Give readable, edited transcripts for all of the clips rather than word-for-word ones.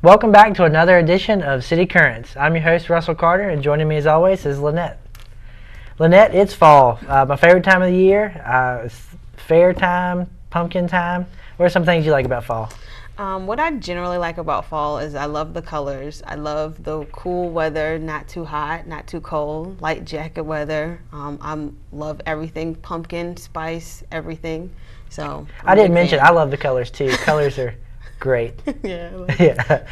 Welcome back to another edition of City Currents. I'm your host, Russell Carter, and joining me as always is Lynette. Lynette, it's fall. My favorite time of the year. It's fair time, pumpkin time. What are some things you like about fall? What I generally like about fall is I love the colors. I love the cool weather, not too hot, not too cold, light jacket weather. I love everything, pumpkin, spice, everything. So I didn't mention I love the colors too. Colors are great. Yeah.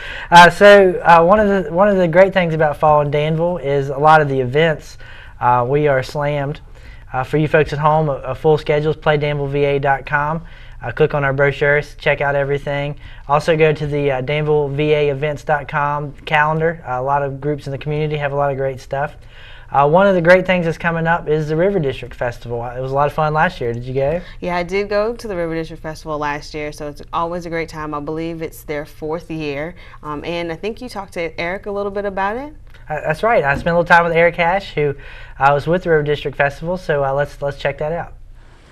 So one of the great things about fall in Danville is a lot of the events. We are slammed. For you folks at home, a full schedule is playdanvilleva.com. Click on our brochures, check out everything. Also go to the danvillevaevents.com calendar. A lot of groups in the community have a lot of great stuff. One of the great things that's coming up is the River District Festival. It was a lot of fun last year. Did you go? Yeah, I did go to the River District Festival last year, so it's always a great time. I believe it's their 4th year, and I think you talked to Eric a little bit about it. That's right. I spent a little time with Eric Hash, who was with the River District Festival, so let's check that out.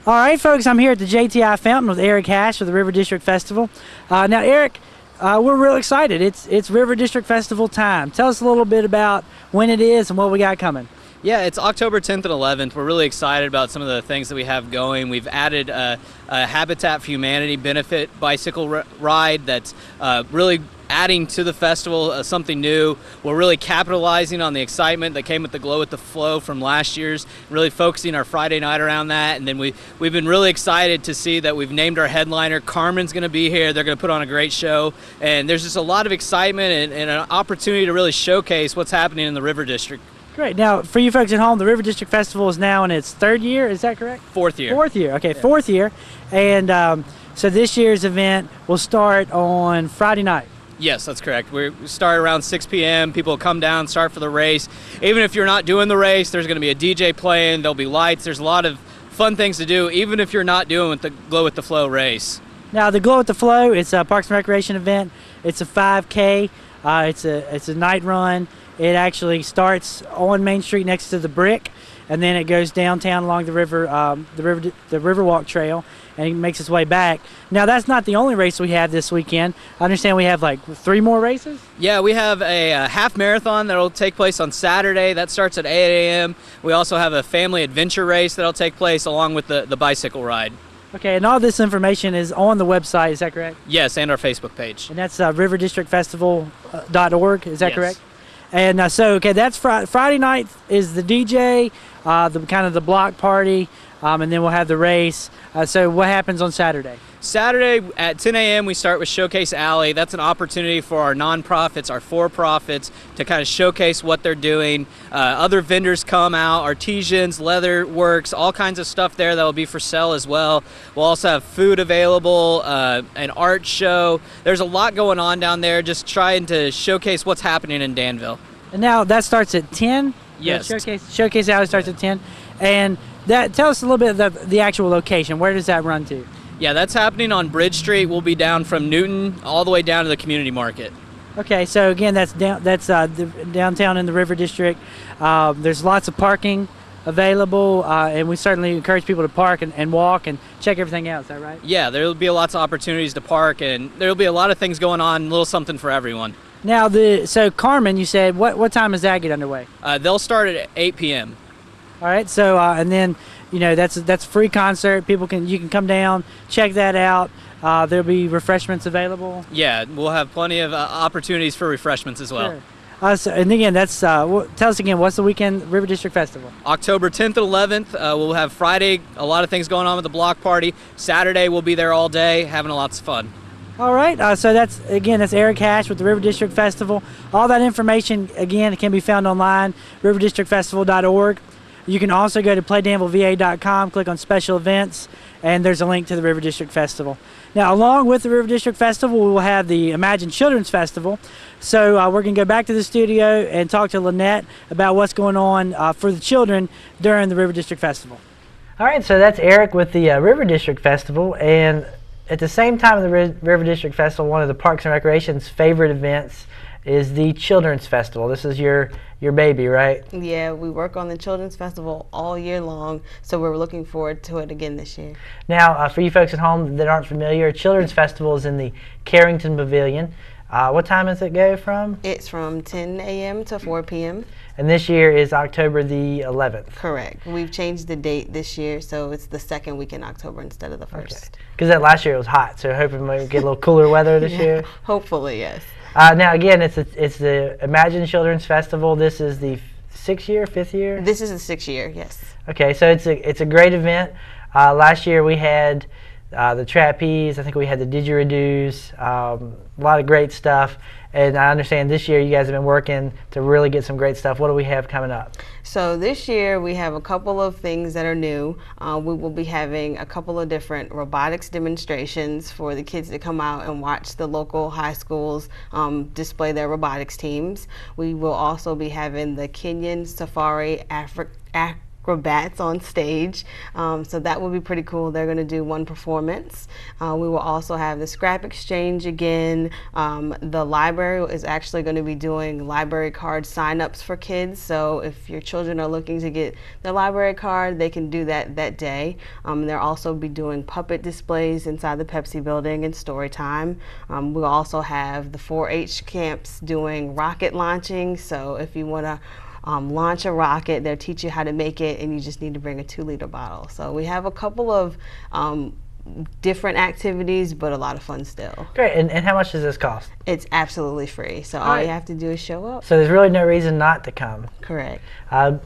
All right, folks, I'm here at the JTI Fountain with Eric Hash of the River District Festival. Now, Eric, we're real excited. It's River District Festival time. Tell us a little bit about when it is and what we got coming. Yeah, it's October 10th and 11th. We're really excited about some of the things that we have going. We've added a Habitat for Humanity benefit bicycle ride that's really adding to the festival something new. We're really capitalizing on the excitement that came with the Glow with the Flow from last year's, really focusing our Friday night around that. And then we've been really excited to see that we've named our headliner. Carmen's going to be here. They're going to put on a great show. And there's just a lot of excitement and an opportunity to really showcase what's happening in the River District. Great. Now, for you folks at home, the River District Festival is now in its 3rd year. Is that correct? 4th year. 4th year. Okay, yeah. 4th year. And so this year's event will start on Friday night. Yes, that's correct. We start around 6 p.m. People will come down, start for the race. Even if you're not doing the race, there's going to be a DJ playing. There'll be lights. There's a lot of fun things to do, even if you're not doing the Glow with the Flow race. Now, the Glow with the Flow, it's a Parks and Recreation event. It's a 5K. It's a night run. It actually starts on Main Street next to the Brick, and then it goes downtown along the river, the Riverwalk Trail, and it makes its way back. Now, that's not the only race we have this weekend. I understand we have like 3 more races? Yeah, we have a half marathon that will take place on Saturday. That starts at 8 a.m. We also have a family adventure race that will take place along with the bicycle ride. Okay, and all this information is on the website, is that correct? Yes, and our Facebook page. And that's riverdistrictfestival.org, is that yes. correct? And okay, that's Friday night is the DJ, the kind of the block party, and then we'll have the race. So what happens on Saturday? Saturday at 10 a.m. we start with Showcase Alley. That's an opportunity for our nonprofits, our for-profits, to kind of showcase what they're doing. Other vendors come out, artisans, leather works, all kinds of stuff there that will be for sale as well. We'll also have food available, an art show. There's a lot going on down there, just trying to showcase what's happening in Danville. And now that starts at 10? Yes. Showcase Alley starts at 10. And tell us a little bit of the actual location. Where does that run to? Yeah, that's happening on Bridge Street. We'll be down from Newton all the way down to the community market. Okay, so again, that's downtown in the River District. There's lots of parking available, and we certainly encourage people to park and walk and check everything out. Is that right? Yeah, there'll be lots of opportunities to park, and there'll be a lot of things going on, a little something for everyone. Now, so Carmen, you said, what time does that get underway? They'll start at 8 p.m. All right, so and then that's a free concert. You can come down, check that out. There'll be refreshments available. Yeah, we'll have plenty of opportunities for refreshments as well. Sure. And again, that's tell us again, what's the weekend River District Festival? October 10th and 11th. We'll have Friday, a lot of things going on with the block party. Saturday, we'll be there all day, having lots of fun. All right, so that's Eric Hash with the River District Festival. All that information, again, can be found online, riverdistrictfestival.org. You can also go to playdanvilleva.com, click on special events, and there's a link to the River District Festival. Now, along with the River District Festival, we will have the Imagine Children's Festival. So we're going to go back to the studio and talk to Lynette about what's going on for the children during the River District Festival. All right, so that's Eric with the River District Festival, and at the same time of the River District Festival, one of the Parks and Recreation's favorite events is the Children's Festival. This is your baby, right? Yeah, we work on the Children's Festival all year long, so we're looking forward to it again this year. Now, for you folks at home that aren't familiar, Children's Festival is in the Carrington Pavilion. What time does it go from? It's from 10 a.m. to 4 p.m. And this year is October the 11th. Correct. We've changed the date this year, so it's the second week in October instead of the first. Because that last year it was hot, so hoping we get a little cooler weather this year. Hopefully, yes. Now again, it's the Imagine Children's Festival. This is the fifth year. This is the 6th year, yes. Okay, so it's a great event. Last year we had the trapeze. I think we had the didgeridoos. A lot of great stuff. And I understand this year you guys have been working to really get some great stuff. What do we have coming up? So this year we have a couple of things that are new. We will be having a couple of different robotics demonstrations for the kids to come out and watch the local high schools display their robotics teams. We will also be having the Kenyan Safari acrobats on stage, so that will be pretty cool. They're going to do one performance. We will also have the scrap exchange again. The library is actually going to be doing library card sign-ups for kids, so if your children are looking to get their library card, they can do that day. They'll also be doing puppet displays inside the Pepsi building and story time. We'll also have the 4-H camps doing rocket launching, so if you want to launch a rocket, they'll teach you how to make it, and you just need to bring a 2-liter bottle. So we have a couple of different activities, but a lot of fun still. Great. And how much does this cost? It's absolutely free, so all you have to do is show up. So there's really no reason not to come. Correct.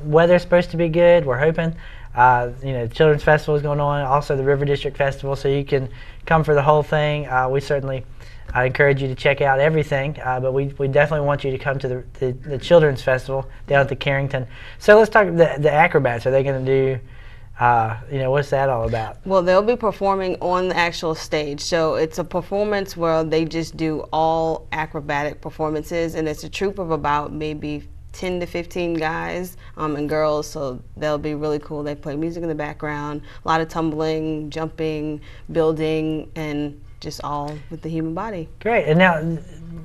Weather's supposed to be good. We're hoping. The Children's Festival is going on, also the River District Festival, so you can come for the whole thing. We certainly encourage you to check out everything, but we definitely want you to come to the Children's Festival down at the Carrington. So let's talk the acrobats. Are they going to do, what's that all about? Well, they'll be performing on the actual stage. So it's a performance where they just do all acrobatic performances, and it's a troupe of about maybe 10 to 15 guys and girls, so they'll be really cool. They play music in the background, a lot of tumbling, jumping, building, and just all with the human body. Great. And now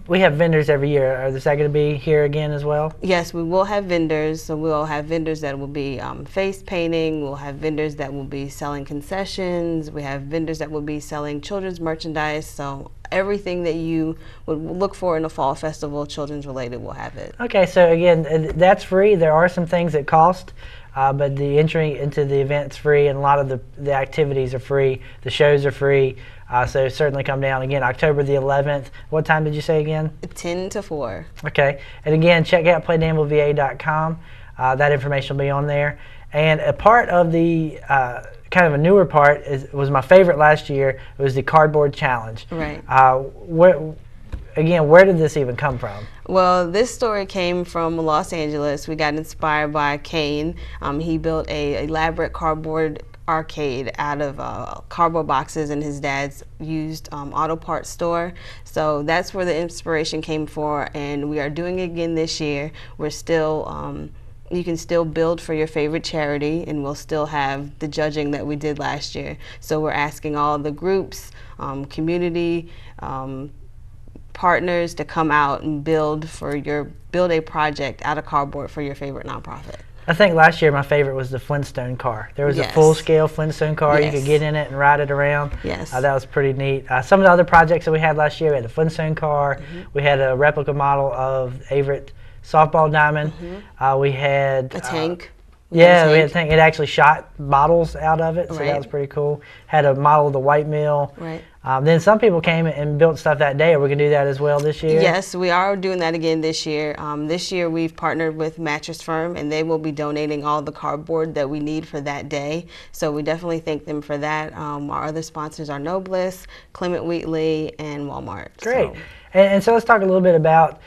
we have vendors every year. Is that going to be here again as well? Yes, we will have vendors. So we'll have vendors that will be face painting. We'll have vendors that will be selling concessions. We have vendors that will be selling children's merchandise. So everything that you would look for in a fall festival, children's related, we'll have it. Okay, so again, that's free. There are some things that cost, but the entry into the event's free, and a lot of the activities are free. The shows are free. So certainly come down. Again, October the 11th. What time did you say again? 10 to 4. Okay. And again, check out playdanvilleva.com. That information will be on there. And a part of the kind of a newer part was my favorite last year. It was the cardboard challenge. Right. Where did this even come from? Well, this story came from Los Angeles. We got inspired by Kane. He built a elaborate cardboard arcade out of cardboard boxes in his dad's used auto parts store. So that's where the inspiration came for, and we are doing it again this year. We're still you can still build for your favorite charity, and we'll still have the judging that we did last year. So we're asking all the groups, community partners to come out and build a project out of cardboard for your favorite nonprofit. I think last year my favorite was the Flintstone car. There was Yes. a full-scale Flintstone car. Yes. You could get in it and ride it around. Yes. That was pretty neat. Some of the other projects that we had last year, we had the Flintstone car. We had a replica model of Averett softball diamond. We had A tank. We had a tank. It actually shot bottles out of it, so Right. that was pretty cool. Had a model of the White Mill. Right. Then some people came and built stuff that day. Are we going to do that as well this year? Yes, we are doing that again this year. This year we've partnered with Mattress Firm, and they will be donating all the cardboard that we need for that day. So we definitely thank them for that. Our other sponsors are No Bliss, Clement Wheatley, and Walmart. Great. So, And so let's talk a little bit about,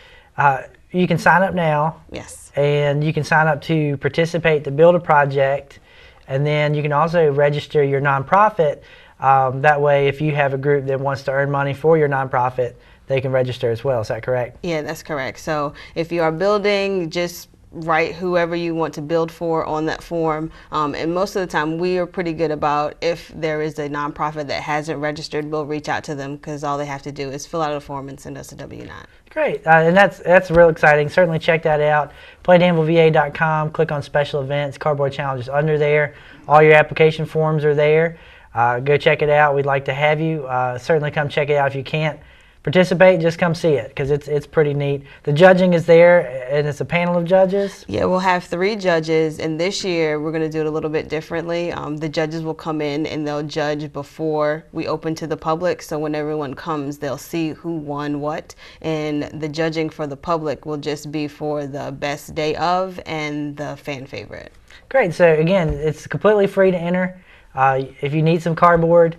you can sign up now. yes. And you can sign up to participate to build a project, and then you can also register your nonprofit. That way, if you have a group that wants to earn money for your nonprofit, they can register as well. Is that correct? Yeah, that's correct. So if you are building, just write whoever you want to build for on that form. And most of the time, we are pretty good about if there is a nonprofit that hasn't registered, we'll reach out to them, because all they have to do is fill out a form and send us a W-9. Great, and that's real exciting. Certainly check that out. PlayDanvilleVA.com. Click on special events. Cardboard Challenge is under there. All your application forms are there. Go check it out. We'd like to have you. Certainly come check it out if you can't participate, just come see it because it's pretty neat. The judging is there, and it's a panel of judges. Yeah, we'll have 3 judges, and this year we're going to do it a little bit differently. The judges will come in and they'll judge before we open to the public, so when everyone comes, they'll see who won what, and the judging for the public will just be for the best day of and the fan favorite. Great. So again, it's completely free to enter. If you need some cardboard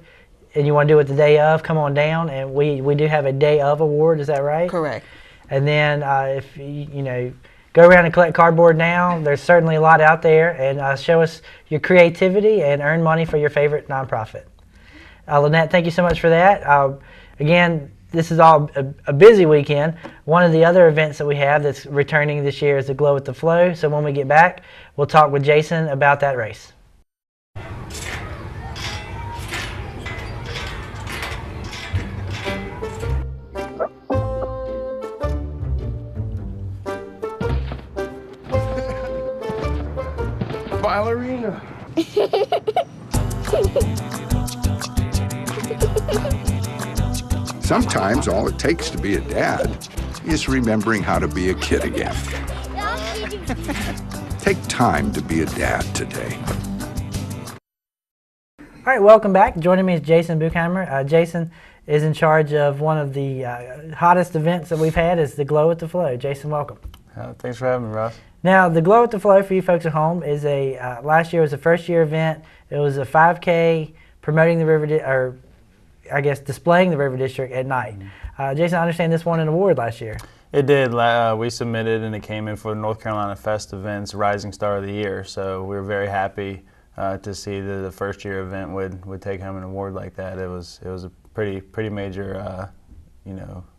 and you want to do it the day of, come on down, and we do have a day of award. Is that right? Correct. And then if you go around and collect cardboard now, there's certainly a lot out there, and show us your creativity and earn money for your favorite nonprofit. Lynette, thank you so much for that. Again, this is all a busy weekend. One of the other events that we have that's returning this year is the Glow with the Flow. So when we get back, we'll talk with Jason about that race. Ballerina. Sometimes all it takes to be a dad is remembering how to be a kid again. Take time to be a dad today. All right, welcome back. Joining me is Jason Buchheimer. Jason is in charge of one of the hottest events that we've had is the Glow with the Flow. Jason, welcome. Thanks for having me, Ross. Now, the Glow with the Flow for you folks at home is last year was a first year event. It was a 5K promoting the river, displaying the River District at night. Jason, I understand this won an award last year. It did. We submitted and it came in for the North Carolina Fest Events Rising Star of the Year. So we were very happy to see that the first year event would take home an award like that. It was a pretty major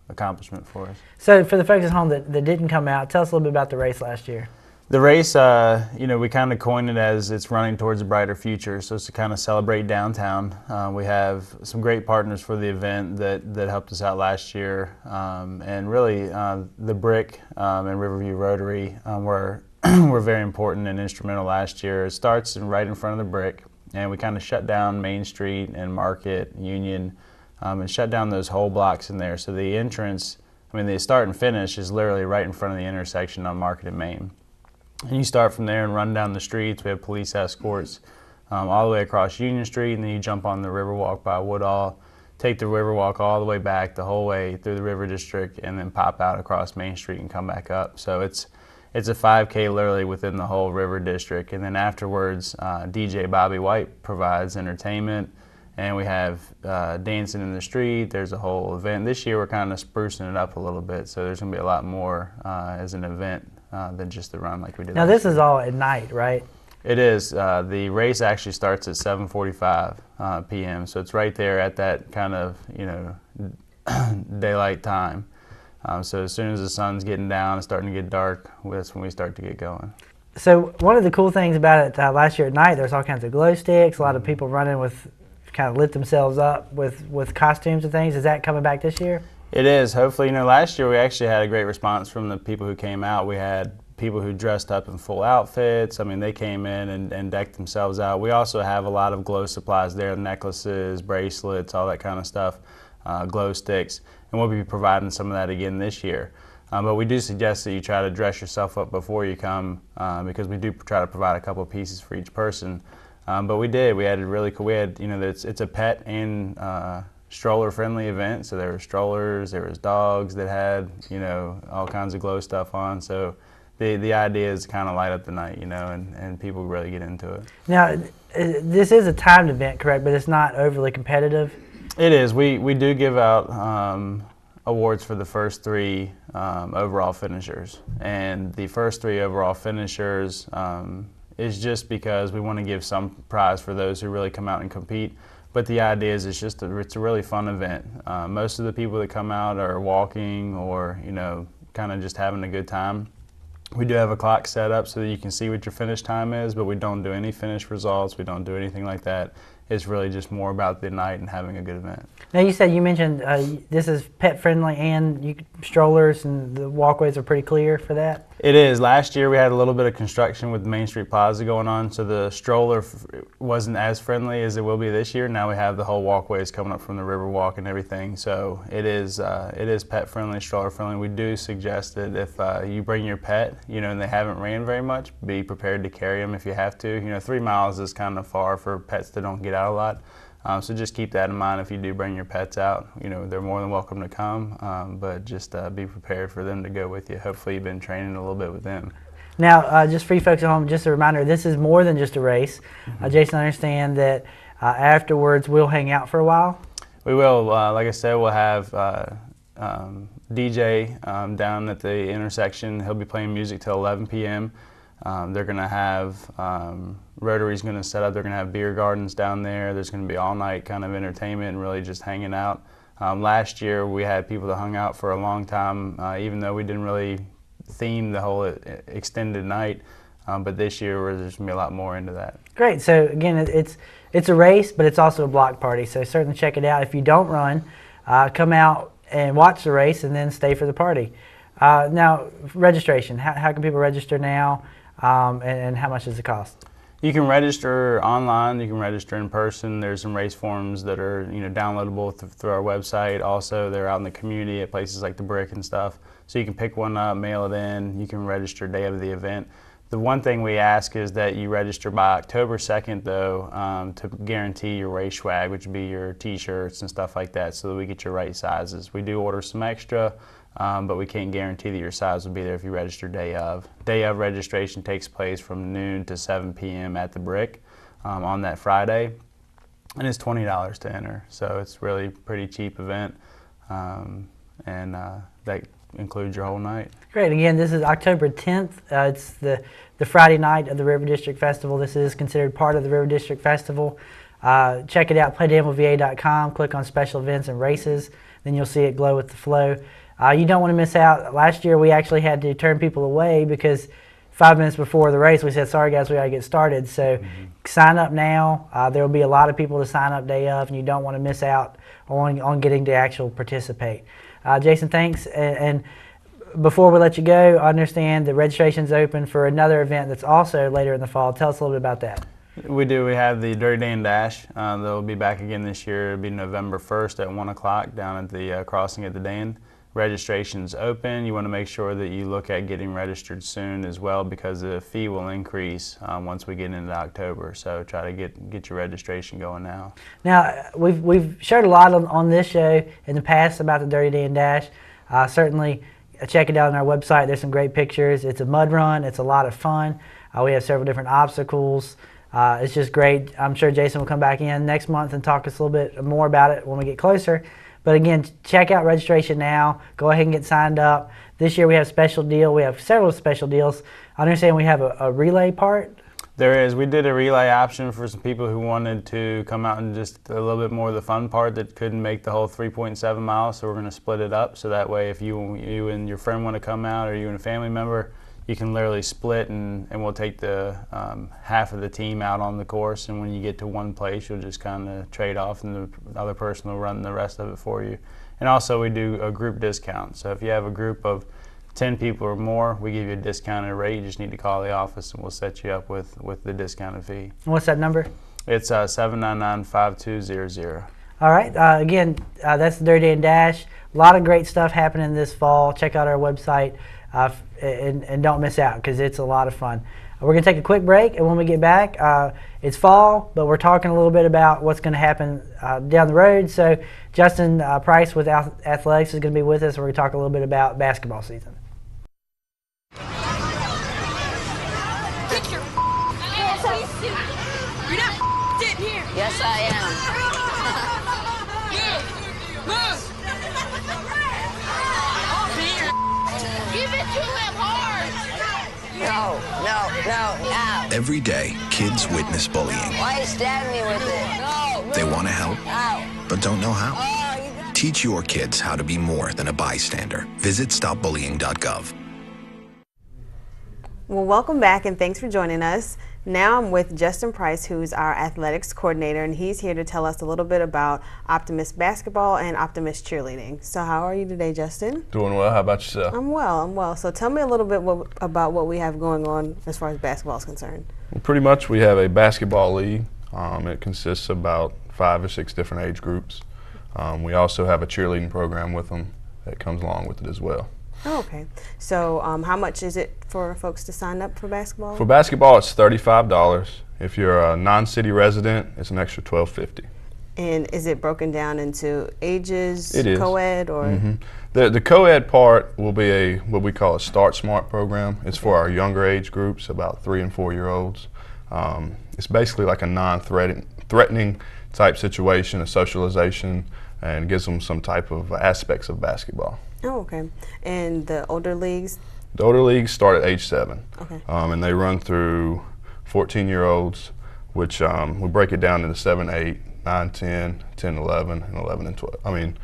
accomplishment for us. So for the folks at home that didn't come out, tell us a little bit about the race last year. The race, we kind of coined it as it's running towards a brighter future. So it's to kind of celebrate downtown. We have some great partners for the event that helped us out last year. And really, the Brick and Riverview Rotary were very important and instrumental last year. It starts right in front of the Brick, and we kind of shut down Main Street and Market, Union, and shut down those whole blocks in there. So the entrance, the start and finish is literally right in front of the intersection on Market and Main. And you start from there and run down the streets. We have police escorts all the way across Union Street, and then you jump on the Riverwalk by Woodall, take the Riverwalk all the way back, the whole way through the River District, and then pop out across Main Street and come back up. So it's a 5K literally within the whole River District. And then afterwards, DJ Bobby White provides entertainment, and we have dancing in the street. There's a whole event. This year we're kind of sprucing it up a little bit, so there's going to be a lot more as an event than just the run like we did. Now this is all at night, right? It is. The race actually starts at 7:45 p.m. So it's right there at that kind of daylight time. So as soon as the sun's getting down, it's starting to get dark. That's when we start to get going. So one of the cool things about it last year at night, there's all kinds of glow sticks. A lot of people running with kind of lit themselves up with costumes and things. Is that coming back this year? It is. Hopefully, last year we actually had a great response from the people who came out. We had people who dressed up in full outfits. They came in and decked themselves out. We also have a lot of glow supplies there, necklaces, bracelets, all that kind of stuff, glow sticks, and we'll be providing some of that again this year. But we do suggest that you try to dress yourself up before you come because we do try to provide a couple of pieces for each person. But we had it really cool. We had, it's a pet and stroller-friendly event, so there were strollers, there was dogs that had, all kinds of glow stuff on. So the idea is to kind of light up the night, and people really get into it. Now, this is a timed event, correct? But it's not overly competitive. It is. We do give out awards for the first 3 overall finishers, and the first 3 overall finishers is just because we want to give some prize for those who really come out and compete. But the idea is it's a really fun event. Most of the people that come out are walking or kind of just having a good time. We do have a clock set up so that you can see what your finish time is, but we don't do any finish results. We don't do anything like that. it's really just more about the night and having a good event. Now you mentioned this is pet friendly and strollers and the walkways are pretty clear for that? It is. Last year we had a little bit of construction with Main Street Plaza going on, so the stroller wasn't as friendly as it will be this year. Now we have the whole walkways coming up from the Riverwalk and everything, so it is pet friendly, stroller friendly. We do suggest that if you bring your pet, and they haven't ran very much, be prepared to carry them if you have to. 3 miles is kind of far for pets that don't get out a lot. So just keep that in mind if you do bring your pets out. They're more than welcome to come, but just be prepared for them to go with you. Hopefully you've been training a little bit with them. Now, just for you folks at home, just a reminder, this is more than just a race. Jason, I understand that afterwards we'll hang out for a while? We will. Like I said, we'll have DJ down at the intersection. He'll be playing music till 11 p.m. They're going to have, Rotary's going to set up, they're going to have beer gardens down there. There's going to be all night kind of entertainment and really just hanging out. Last year we had people that hung out for a long time, even though we didn't really theme the whole extended night. But this year there's going to be a lot more into that. Great. So again, it's a race, but it's also a block party. So certainly check it out. If you don't run, come out and watch the race and then stay for the party. Now, registration. How can people register now? And how much does it cost? You can register online, you can register in person. There's some race forms that are downloadable through our website. Also, they're out in the community at places like the Brick and stuff. So you can pick one up, mail it in. You can register day of the event. The one thing we ask is that you register by October 2nd, though, to guarantee your race swag, which would be your T-shirts and stuff like that, so that we get your right sizes. We do order some extra. But we can't guarantee that your size will be there if you register day of. Day of registration takes place from noon to 7 p.m. at the Brick on that Friday, and it's $20 to enter. So it's really a pretty cheap event, and that includes your whole night. Great. Again, this is October 10th. It's the Friday night of the River District Festival. This is considered part of the River District Festival. Check it out, playdanvilleva.com. Click on special events and races. Then you'll see it glow with the flow. You don't want to miss out. Last year we actually had to turn people away because 5 minutes before the race we said, sorry guys, we got to get started. So sign up now. There will be a lot of people to sign up day of, and you don't want to miss out on getting to actually participate. Jason, thanks. And before we let you go, I understand the registration's open for another event that's also later in the fall. Tell us a little bit about that. We do. We have the Dirty Dan Dash. They'll be back again this year. It'll be November 1st at 1 o'clock down at the crossing at the Dan. Registration's open. You want to make sure that you look at getting registered soon as well, because the fee will increase once we get into October. So try to get your registration going now. Now, we've shared a lot on this show in the past about the Dirty Dan Dash. Certainly check it out on our website. There's some great pictures. It's a mud run. It's a lot of fun. We have several different obstacles. It's just great. I'm sure Jason will come back in next month and talk us a little bit more about it when we get closer. But again, check out registration now. Go ahead and get signed up. This year we have a special deal. We have several special deals. I understand we have a relay part. There is. We did a relay option for some people who wanted to come out and just a little bit more of the fun part that couldn't make the whole 3.7 miles. So we're going to split it up. So that way if you and your friend want to come out, or you and a family member, you can literally split, and we'll take the half of the team out on the course, and when you get to one place you'll just kind of trade off and the other person will run the rest of it for you. And also we do a group discount, so if you have a group of 10 people or more, we give you a discounted rate. You just need to call the office and we'll set you up with the discounted fee. What's that number? It's 799-5200. All right, again, that's the Dirty Dan Dash. A lot of great stuff happening this fall. Check out our website. And don't miss out, because it's a lot of fun. We're going to take a quick break, and when we get back, it's fall, but we're talking a little bit about what's going to happen down the road. So Justin Price with Athletics is going to be with us. We're going to talk a little bit about basketball season. Get your hands up. You're not sitting here. Yes, I am. Move. Give it to him hard. No. Every day, kids witness bullying. Why are you stabbing me with it? No. They want to help, Ow. but don't know how. Oh, you got... Teach your kids how to be more than a bystander. Visit stopbullying.gov. Well, welcome back, and thanks for joining us. Now I'm with Justin Price, who's our athletics coordinator, and he's here to tell us a little bit about Optimist basketball and Optimist cheerleading. So how are you today, Justin? Doing well. How about yourself? I'm well. So tell me a little bit about what we have going on as far as basketball is concerned. Well, pretty much we have a basketball league. It consists of about 5 or 6 different age groups. We also have a cheerleading program with them that comes along with it as well. Oh, okay. So how much is it for folks to sign up for basketball? For basketball, it's $35. If you're a non-city resident, it's an extra $12.50. And is it broken down into ages, It is. co-ed, or? The co-ed part will be what we call a Start Smart program. It's for our younger age groups, about 3 and 4 year olds. It's basically like a non-threatening type situation, a socialization, and gives them some type of aspects of basketball. Oh, okay. And the older leagues? The older leagues start at age 7. Okay. And they run through 14-year-olds, which we break it down into 7, 8, 9, 10, 10, 11, and 11 and 12.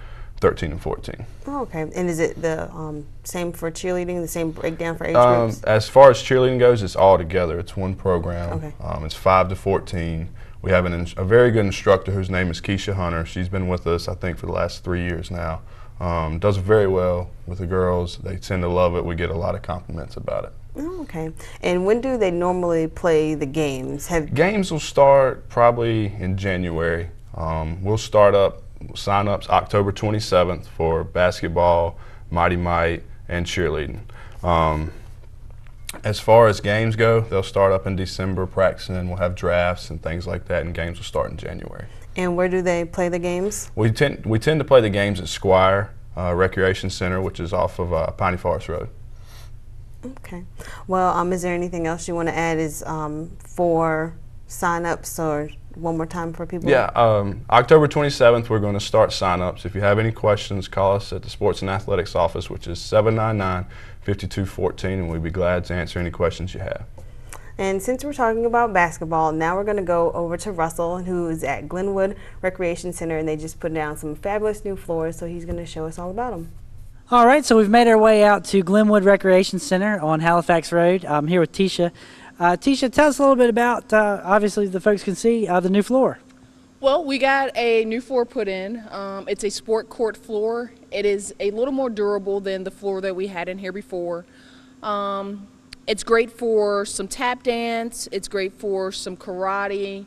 13 and 14. Oh, okay. And is it the same for cheerleading, the same breakdown for age groups? As far as cheerleading goes, it's all together. It's one program. Okay. It's 5 to 14. We have a very good instructor whose name is Keisha Hunter. She's been with us, I think, for the last 3 years now. Does very well with the girls. They tend to love it. We get a lot of compliments about it. Oh, okay. And when do they normally play the games? Games will start probably in January. We'll start up sign-ups October 27th for basketball, Mighty Might, and cheerleading. As far as games go, they'll start up in December practicing. We'll have drafts and things like that, and games will start in January. And where do they play the games? We tend to play the games at Squire Recreation Center, which is off of Piney Forest Road. Okay. Well, is there anything else you want to add for sign-ups, or one more time for people? Yeah, October 27th, we're going to start sign-ups. If you have any questions, call us at the Sports and Athletics office, which is 799-5214, and we'd be glad to answer any questions you have. And since we're talking about basketball, now we're going to go over to Russell, who is at Glenwood Recreation Center, and they just put down some fabulous new floors, so he's going to show us all about them. All right, so we've made our way out to Glenwood Recreation Center on Halifax Road. I'm here with Tisha. Tisha, tell us a little bit about, obviously the folks can see, the new floor. Well, we got a new floor put in. It's a sport court floor. It is a little more durable than the floor that we had in here before. It's great for some tap dance. It's great for some karate.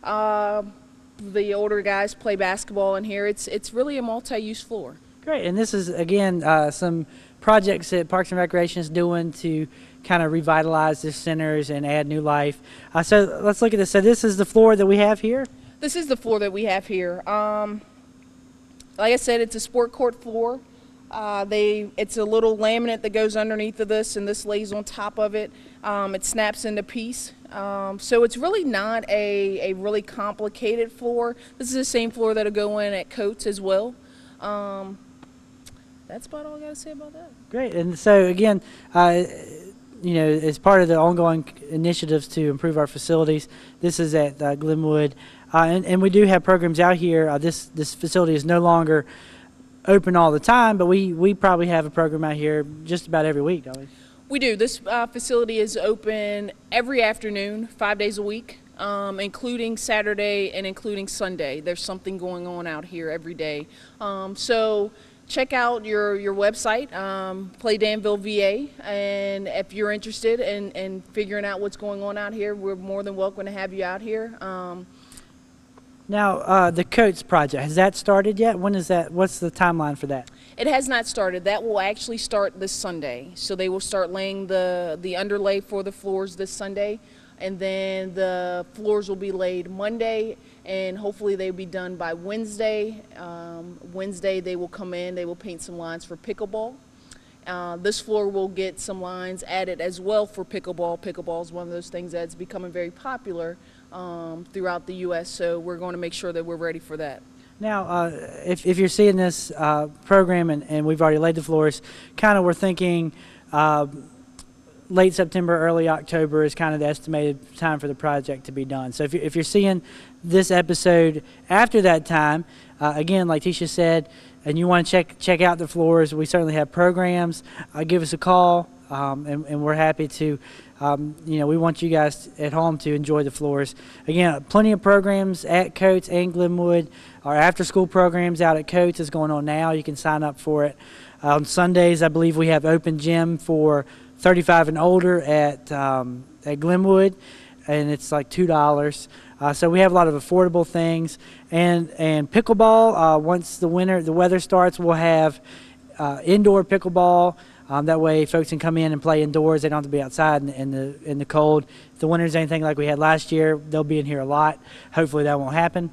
The older guys play basketball in here. It's really a multi-use floor. Great, and this is, again, some projects that Parks and Recreation is doing to kind of revitalize the centers and add new life. So let's look at this. So this is the floor that we have here? This is the floor that we have here. Like I said, it's a sport court floor. It's a little laminate that goes underneath of this, and this lays on top of it. It snaps into piece. So it's really not a really complicated floor. This is the same floor that'll go in at Coates as well. That's about all I got to say about that. Great. And so, again, as part of the ongoing initiatives to improve our facilities, this is at Glenwood. And we do have programs out here. This facility is no longer open all the time, but we probably have a program out here just about every week, don't we? We do. This facility is open every afternoon, 5 days a week, including Saturday and including Sunday. There's something going on out here every day. So check out your website, Play Danville VA, and if you're interested in figuring out what's going on out here, we're more than welcome to have you out here. Now, the Coates project, has that started yet? When is that? What's the timeline for that? It has not started. That will actually start this Sunday. So they will start laying the underlay for the floors this Sunday, and then the floors will be laid Monday, and hopefully they'll be done by Wednesday. Wednesday they will come in, they will paint some lines for pickleball. This floor will get some lines added as well for pickleball. Pickleball is one of those things that's becoming very popular throughout the U.S., so we're going to make sure that we're ready for that. Now, if you're seeing this program and we've already laid the floors, kind of we're thinking late September, early October is kind of the estimated time for the project to be done. So if you're seeing this episode after that time, again, like Tisha said, and you want to check out the floors, we certainly have programs. Give us a call. and we're happy to, we want you guys at home to enjoy the floors. Again, plenty of programs at Coates and Glenwood. Our after-school programs out at Coates is going on now. You can sign up for it. On Sundays, I believe we have open gym for 35 and older at Glenwood, and it's like $2. So we have a lot of affordable things. And pickleball, once the weather starts, we'll have indoor pickleball. That way folks can come in and play indoors. They don't have to be outside in the cold. If the winter's anything like we had last year, they'll be in here a lot. Hopefully that won't happen.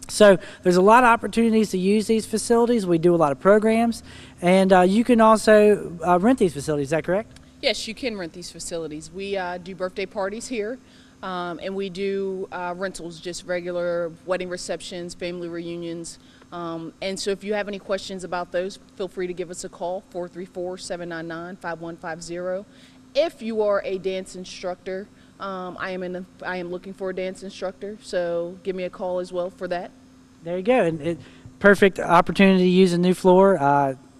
So there's a lot of opportunities to use these facilities. We do a lot of programs, and you can also rent these facilities. Is that correct? Yes, you can rent these facilities. We do birthday parties here, and we do rentals, just regular wedding receptions, family reunions. And so if you have any questions about those, feel free to give us a call, 434-799-5150. If you are a dance instructor, I am looking for a dance instructor, so give me a call as well for that. There you go. And perfect opportunity to use a new floor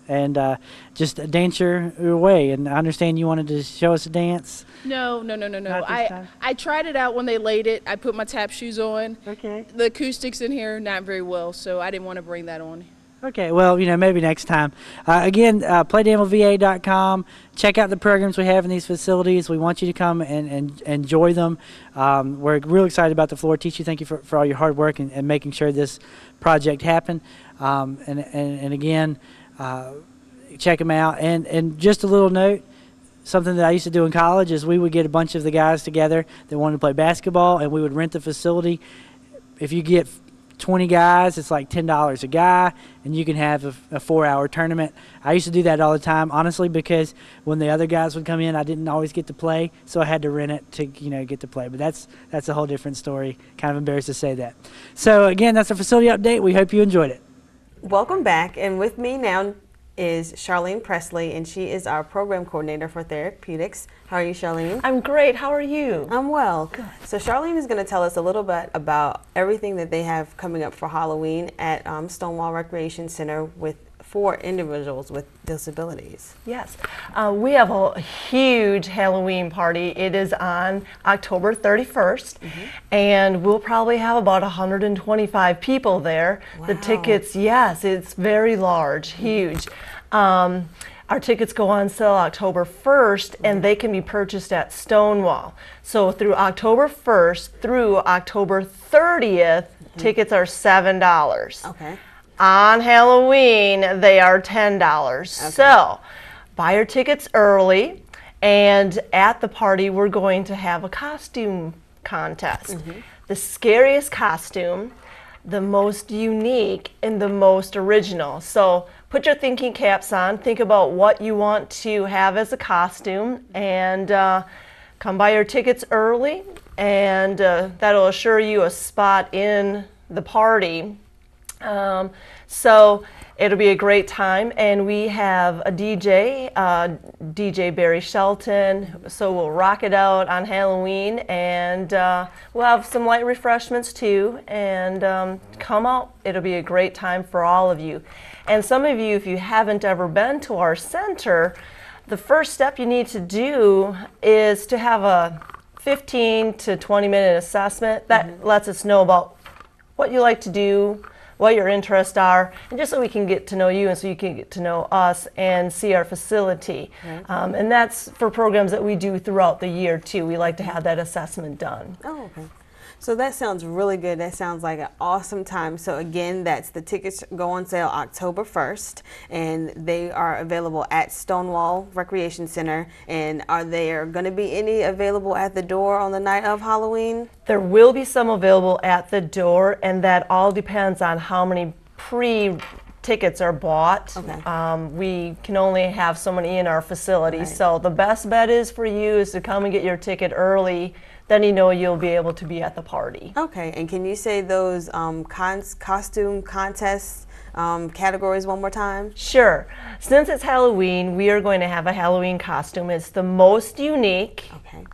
and just dance your way. And I understand you wanted to show us a dance. No. I tried it out when they laid it. I put my tap shoes on. Okay. The acoustics in here not very well, so I didn't want to bring that on. Okay, well, maybe next time. Again, playdanvilleva.com. Check out the programs we have in these facilities. We want you to come and enjoy them. We're real excited about the floor. Teacher, thank you for all your hard work and making sure this project happened. And again, check them out. And just a little note, something that I used to do in college is we would get a bunch of the guys together that wanted to play basketball, and we would rent the facility. If you get 20 guys, it's like $10 a guy, and you can have a 4-hour tournament. I used to do that all the time, honestly, because when the other guys would come in, I didn't always get to play, so I had to rent it to get to play. But that's a whole different story. Kind of embarrassed to say that. So again, that's a facility update. We hope you enjoyed it. Welcome back, and with me now is Charlene Presley, and she is our program coordinator for therapeutics. How are you, Charlene? I'm great. How are you? I'm well. Good. So Charlene is going to tell us a little bit about everything that they have coming up for Halloween at Stonewall Recreation Center for individuals with disabilities. Yes. We have a huge Halloween party. It is on October 31st, and we'll probably have about 125 people there. Wow. The tickets, yes, it's very large, huge. Our tickets go on sale October 1st, and they can be purchased at Stonewall. So through October 1st through October 30th, tickets are $7. Okay. On Halloween, they are $10. Okay. So buy your tickets early, and at the party, we're going to have a costume contest. The scariest costume, the most unique, and the most original. So put your thinking caps on, think about what you want to have as a costume, and come buy your tickets early, and that'll assure you a spot in the party. So it'll be a great time, and we have a DJ, DJ Barry Shelton, so we'll rock it out on Halloween, and we'll have some light refreshments too, and come out. It'll be a great time for all of you. And some of you, if you haven't ever been to our center, the first step you need to do is to have a 15 to 20 minute assessment that lets us know about what you like to do, what your interests are, and just so we can get to know you and so you can get to know us and see our facility. And that's for programs that we do throughout the year too. We like to have that assessment done. Oh, okay. So that sounds really good. That sounds like an awesome time. So again, the tickets go on sale October 1st, and they are available at Stonewall Recreation Center. And are there going to be any available at the door on the night of Halloween? There will be some available at the door, and that all depends on how many tickets are bought. Okay. We can only have so many in our facility. Right. So the best bet is for you is to come and get your ticket early. Then you know you'll be able to be at the party. Okay, and can you say those costume contests categories one more time? Sure. Since it's Halloween, we are going to have a Halloween costume. It's the most unique,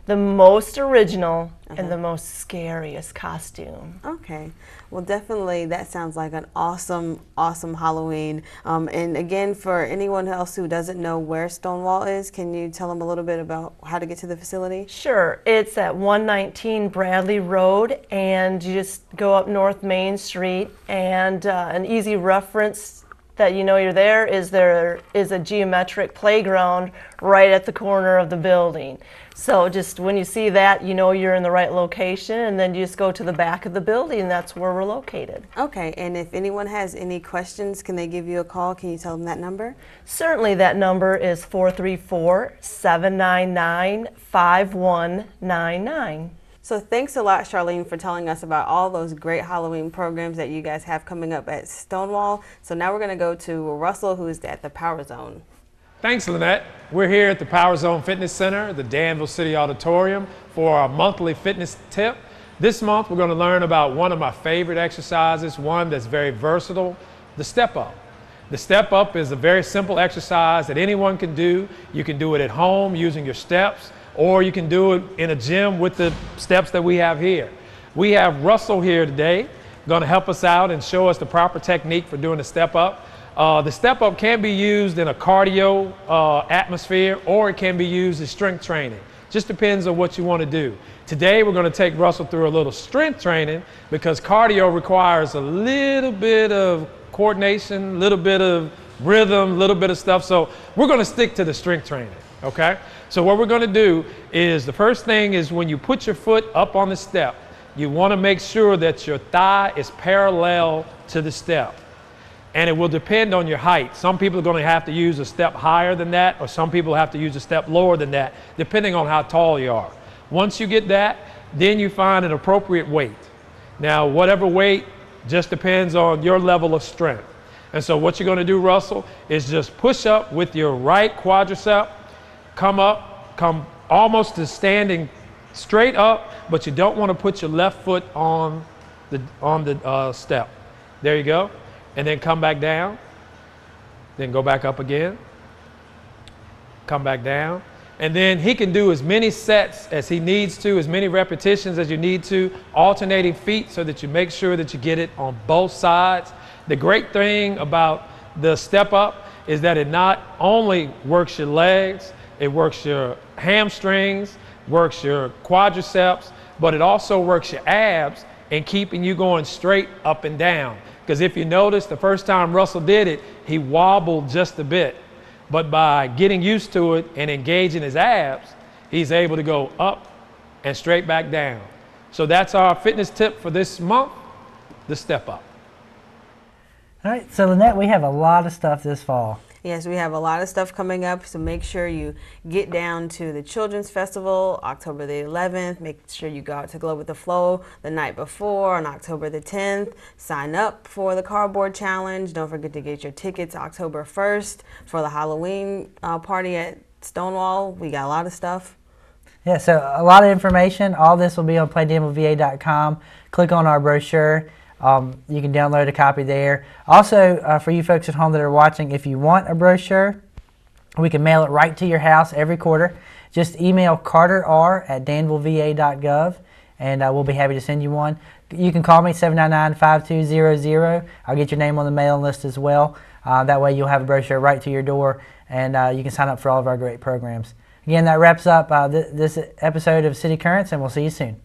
the most original, and the most scariest costume. Okay. Well, definitely that sounds like an awesome, awesome Halloween. And again, for anyone else who doesn't know where Stonewall is, can you tell them a little bit about how to get to the facility? Sure. It's at 119 Bradley Road, and you just go up North Main Street, and an easy reference that you know you're there is a geometric playground right at the corner of the building. So just when you see that, you know you're in the right location, and then you just go to the back of the building. That's where we're located. Okay, and if anyone has any questions, can they give you a call? Can you tell them that number? Certainly, that number is 434-799-5199. So thanks a lot, Charlene, for telling us about all those great Halloween programs that you guys have coming up at Stonewall. So now we're going to go to Russell, who is at the Power Zone. Thanks, Lynette. We're here at the Power Zone Fitness Center, the Danville City Auditorium, for our monthly fitness tip. This month, we're going to learn about one of my favorite exercises, one that's very versatile, the step up. The step up is a very simple exercise that anyone can do. You can do it at home using your steps, or you can do it in a gym with the steps that we have here. We have Russell here today, going to help us out and show us the proper technique for doing the step up. The step up can be used in a cardio atmosphere, or it can be used as strength training. Just depends on what you want to do. Today we're going to take Russell through a little strength training because cardio requires a little bit of coordination, a little bit of rhythm, a little bit of stuff. So we're going to stick to the strength training, okay? So what we're going to do is, the first thing is when you put your foot up on the step, you want to make sure that your thigh is parallel to the step. And it will depend on your height. Some people are going to have to use a step higher than that, or some people have to use a step lower than that, depending on how tall you are. Once you get that, then you find an appropriate weight. Now, whatever weight just depends on your level of strength. And so what you're going to do, Russell, is just push up with your right quadricep, come up, come almost to standing straight up, but you don't want to put your left foot on the step. There you go. And then come back down, then go back up again, come back down. And then he can do as many sets as he needs to, as many repetitions as you need to, alternating feet so that you make sure that you get it on both sides. The great thing about the step up is that it not only works your legs, it works your hamstrings, works your quadriceps, but it also works your abs in keeping you going straight up and down. Because if you notice, the first time Russell did it, he wobbled just a bit. But by getting used to it and engaging his abs, he's able to go up and straight back down. So that's our fitness tip for this month, the step up. All right, so Lynette, we have a lot of stuff this fall. Yes, we have a lot of stuff coming up, so make sure you get down to the Children's Festival, October the 11th. Make sure you go out to Glow with the Flow the night before on October the 10th. Sign up for the Cardboard Challenge. Don't forget to get your tickets October 1st for the Halloween party at Stonewall. We got a lot of stuff. Yeah, so a lot of information. All this will be on playdanvilleva.com. Click on our brochure. You can download a copy there. Also, for you folks at home that are watching, if you want a brochure, we can mail it right to your house every quarter. Just email carterr@danvilleva.gov, and we'll be happy to send you one. You can call me, 799-5200. I'll get your name on the mailing list as well. That way you'll have a brochure right to your door, and you can sign up for all of our great programs. Again, that wraps up this episode of City Currents, and we'll see you soon.